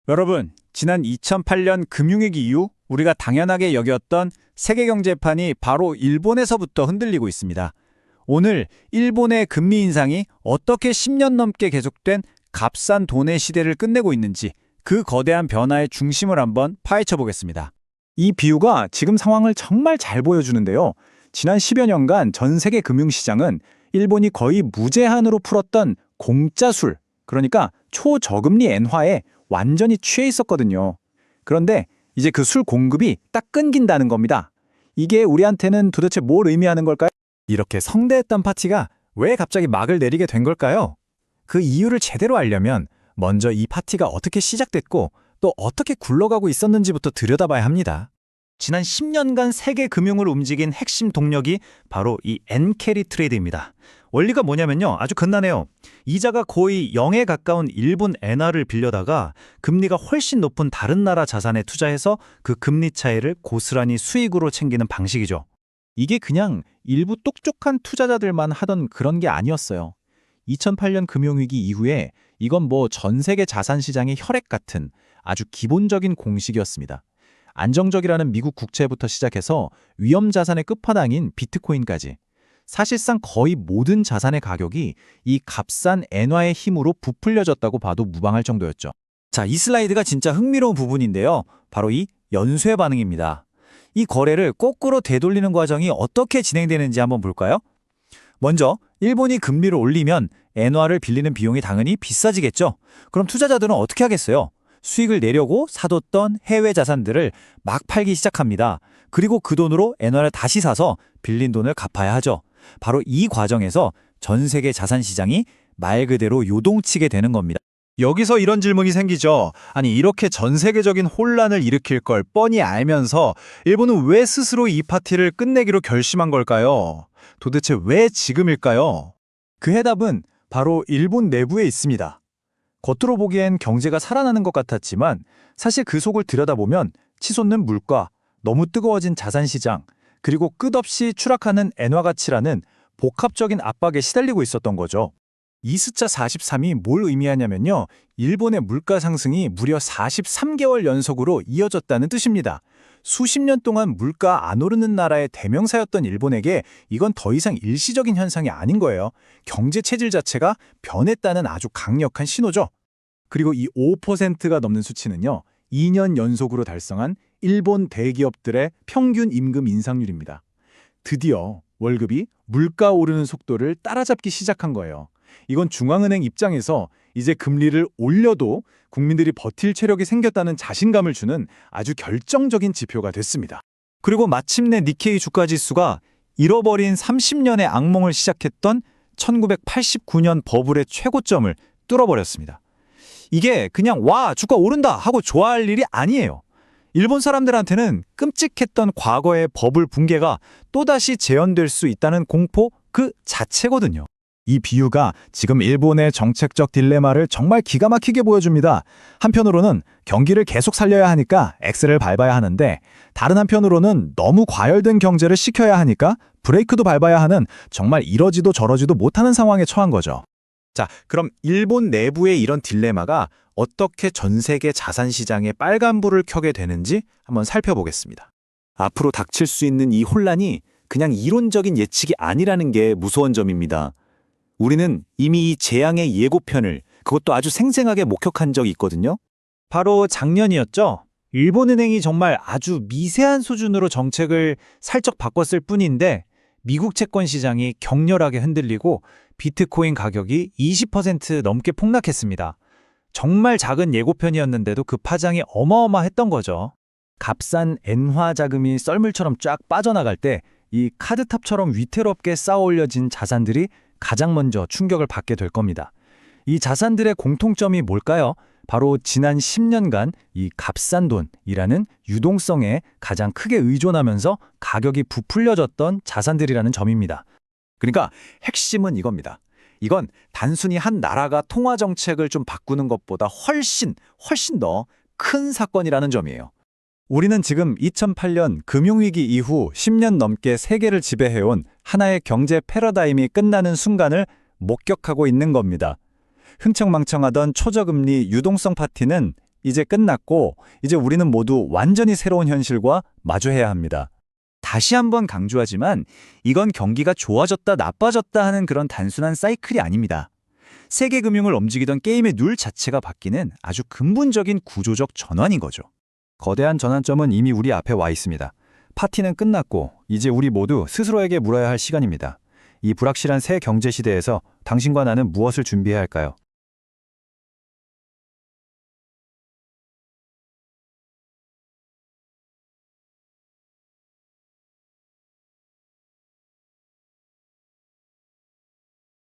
여러분, 지난 2008년 금융위기 이후 우리가 당연하게 여겼던 세계 경제판이 바로 일본에서부터 흔들리고 있습니다. 오늘 일본의 금리 인상이 어떻게 10년 넘게 계속된 값싼 돈의 시대를 끝내고 있는지 그 거대한 변화의 중심을 한번 파헤쳐 보겠습니다. 이 비유가 지금 상황을 정말 잘 보여주는데요. 지난 10여 년간 전 세계 금융시장은 일본이 거의 무제한으로 풀었던 공짜 술, 그러니까 초저금리 엔화에 완전히 취해 있었거든요. 그런데 이제 그 술 공급이 딱 끊긴다는 겁니다. 이게 우리한테는 도대체 뭘 의미하는 걸까요? 이렇게 성대했던 파티가 왜 갑자기 막을 내리게 된 걸까요? 그 이유를 제대로 알려면 먼저 이 파티가 어떻게 시작됐고 또 어떻게 굴러가고 있었는지부터 들여다봐야 합니다. 지난 10년간 세계 금융을 움직인 핵심 동력이 바로 이 엔캐리 트레이드입니다. 원리가 뭐냐면요. 아주 간단해요. 이자가 거의 0에 가까운 일본 엔화를 빌려다가 금리가 훨씬 높은 다른 나라 자산에 투자해서 그 금리 차이를 고스란히 수익으로 챙기는 방식이죠. 이게 그냥 일부 똑똑한 투자자들만 하던 그런 게 아니었어요. 2008년 금융위기 이후에 이건 전 세계 자산시장의 혈액 같은 아주 기본적인 공식이었습니다. 안정적이라는 미국 국채부터 시작해서 위험 자산의 끝판왕인 비트코인까지 사실상 거의 모든 자산의 가격이 이 값싼 엔화의 힘으로 부풀려졌다고 봐도 무방할 정도였죠. 자, 이 슬라이드가 진짜 흥미로운 부분인데요. 바로 이 연쇄 반응입니다. 이 거래를 거꾸로 되돌리는 과정이 어떻게 진행되는지 한번 볼까요? 먼저 일본이 금리를 올리면 엔화를 빌리는 비용이 당연히 비싸지겠죠. 그럼 투자자들은 어떻게 하겠어요? 수익을 내려고 사뒀던 해외 자산들을 막 팔기 시작합니다. 그리고 그 돈으로 엔화를 다시 사서 빌린 돈을 갚아야 하죠. 바로 이 과정에서 전 세계 자산 시장이 말 그대로 요동치게 되는 겁니다. 여기서 이런 질문이 생기죠. 아니, 이렇게 전 세계적인 혼란을 일으킬 걸 뻔히 알면서 일본은 왜 스스로 이 파티를 끝내기로 결심한 걸까요? 도대체 왜 지금일까요? 그 해답은 바로 일본 내부에 있습니다. 겉으로 보기엔 경제가 살아나는 것 같았지만 사실 그 속을 들여다보면 치솟는 물가, 너무 뜨거워진 자산시장, 그리고 끝없이 추락하는 엔화 가치라는 복합적인 압박에 시달리고 있었던 거죠. 이 숫자 43이 뭘 의미하냐면요. 일본의 물가 상승이 무려 43개월 연속으로 이어졌다는 뜻입니다. 수십 년 동안 물가 안 오르는 나라의 대명사였던 일본에게 이건 더 이상 일시적인 현상이 아닌 거예요. 경제 체질 자체가 변했다는 아주 강력한 신호죠. 그리고 이 5%가 넘는 수치는요. 2년 연속으로 달성한 일본 대기업들의 평균 임금 인상률입니다. 드디어 월급이 물가 오르는 속도를 따라잡기 시작한 거예요. 이건 중앙은행 입장에서 이제 금리를 올려도 국민들이 버틸 체력이 생겼다는 자신감을 주는 아주 결정적인 지표가 됐습니다. 그리고 마침내 니케이 주가 지수가 잃어버린 30년의 악몽을 시작했던 1989년 버블의 최고점을 뚫어버렸습니다. 이게 그냥 와, 주가 오른다 하고 좋아할 일이 아니에요. 일본 사람들한테는 끔찍했던 과거의 버블 붕괴가 또다시 재현될 수 있다는 공포 그 자체거든요. 이 비유가 지금 일본의 정책적 딜레마를 정말 기가 막히게 보여줍니다. 한편으로는 경기를 계속 살려야 하니까 X를 밟아야 하는데 다른 한편으로는 너무 과열된 경제를 식혀야 하니까 브레이크도 밟아야 하는 정말 이러지도 저러지도 못하는 상황에 처한 거죠. 자, 그럼 일본 내부의 이런 딜레마가 어떻게 전 세계 자산 시장에 빨간불을 켜게 되는지 한번 살펴보겠습니다. 앞으로 닥칠 수 있는 이 혼란이 그냥 이론적인 예측이 아니라는 게 무서운 점입니다. 우리는 이미 이 재앙의 예고편을 그것도 아주 생생하게 목격한 적이 있거든요. 바로 작년이었죠. 일본은행이 정말 아주 미세한 수준으로 정책을 살짝 바꿨을 뿐인데 미국 채권 시장이 격렬하게 흔들리고 비트코인 가격이 20% 넘게 폭락했습니다. 정말 작은 예고편이었는데도 그 파장이 어마어마했던 거죠. 값싼 엔화 자금이 썰물처럼 쫙 빠져나갈 때 이 카드탑처럼 위태롭게 쌓아 올려진 자산들이 가장 먼저 충격을 받게 될 겁니다. 이 자산들의 공통점이 뭘까요? 바로 지난 10년간 이 값싼 돈이라는 유동성에 가장 크게 의존하면서 가격이 부풀려졌던 자산들이라는 점입니다. 그러니까 핵심은 이겁니다. 이건 단순히 한 나라가 통화 정책을 좀 바꾸는 것보다 훨씬 더 큰 사건이라는 점이에요. 우리는 지금 2008년 금융위기 이후 10년 넘게 세계를 지배해온 하나의 경제 패러다임이 끝나는 순간을 목격하고 있는 겁니다. 흥청망청하던 초저금리 유동성 파티는 이제 끝났고 이제 우리는 모두 완전히 새로운 현실과 마주해야 합니다. 다시 한번 강조하지만 이건 경기가 좋아졌다 나빠졌다 하는 그런 단순한 사이클이 아닙니다. 세계 금융을 움직이던 게임의 룰 자체가 바뀌는 아주 근본적인 구조적 전환인 거죠. 거대한 전환점은 이미 우리 앞에 와 있습니다. 파티는 끝났고 이제 우리 모두 스스로에게 물어야 할 시간입니다. 이 불확실한 새 경제 시대에서 당신과 나는 무엇을 준비해야 할까요?